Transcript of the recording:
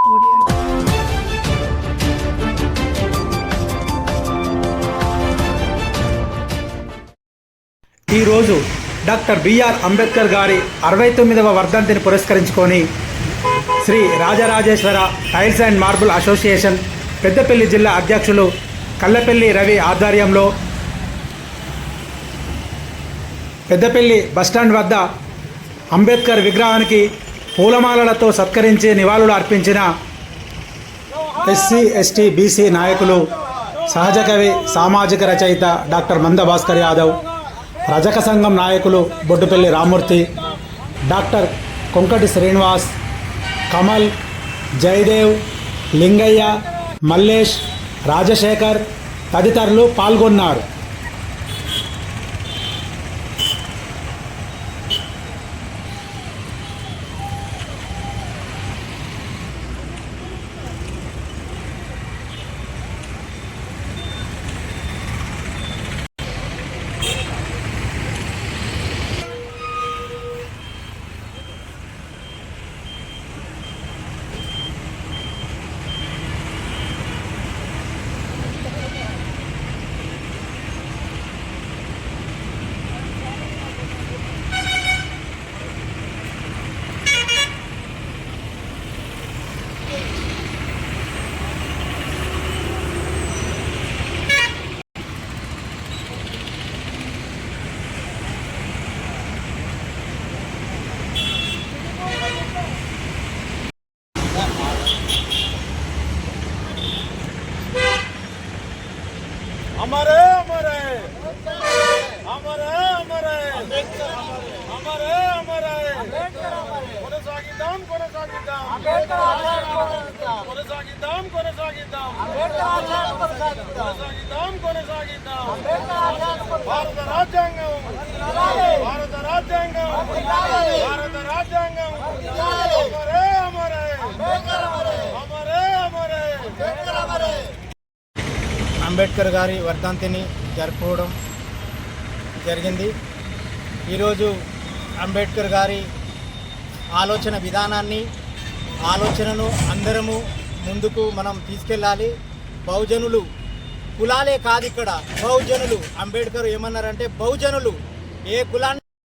ఈరోజు doctor BR Ambedkar గారి 69వ వర్ధంతిని పురస్కరించుకొని Shri Rajarajeshwara tiles and marble association Peddapalli జిల్లా అధ్యక్షులు కల్లపల్లి రవి ఆధ్వర్యంలో పెద్దపల్లి బస్టాండ్ వద్ద అంబేద్కర్ విగ్రహానికి పూలమాలలతో సత్కరించి నివాళులు అర్పించిన ఎస్సీ ఎస్టీ బీసీ నాయకులు సహజ కవి సామాజిక రచయిత డాక్టర్ మంద భాస్కర్ యాదవ్, రజక సంఘం నాయకులు బొడ్డుపల్లి రామూర్తి, డాక్టర్ కొంకటి శ్రీనివాస్, కమల్, జయదేవ్, లింగయ్య, మల్లేష్, రాజశేఖర్ తదితరులు పాల్గొన్నారు. हमारे हमारे हमारे हमारे हमारे हमारे కొనసాగిద్దాం కొనసాగిద్దాం కొనసాగిద్దాం కొనసాగిద్దాం కొనసాగిద్దాం కొనసాగిద్దాం భారత రాజ్యాంగం భారత రాజ్యాంగం భారత రాజ్యాంగం हमारे हमारे हमारे हमारे అంబేద్కర్ గారి వర్ధంతిని జరుపుకోవడం జరిగింది. ఈరోజు అంబేద్కర్ గారి ఆలోచన విధానాన్ని ఆలోచనను అందరము ముందుకు మనం తీసుకెళ్ళాలి. బహుజనులు కులాలే కాదు, ఇక్కడ బహుజనులు. అంబేద్కర్ ఏమన్నారంటే బహుజనులు ఏ కులాన్ని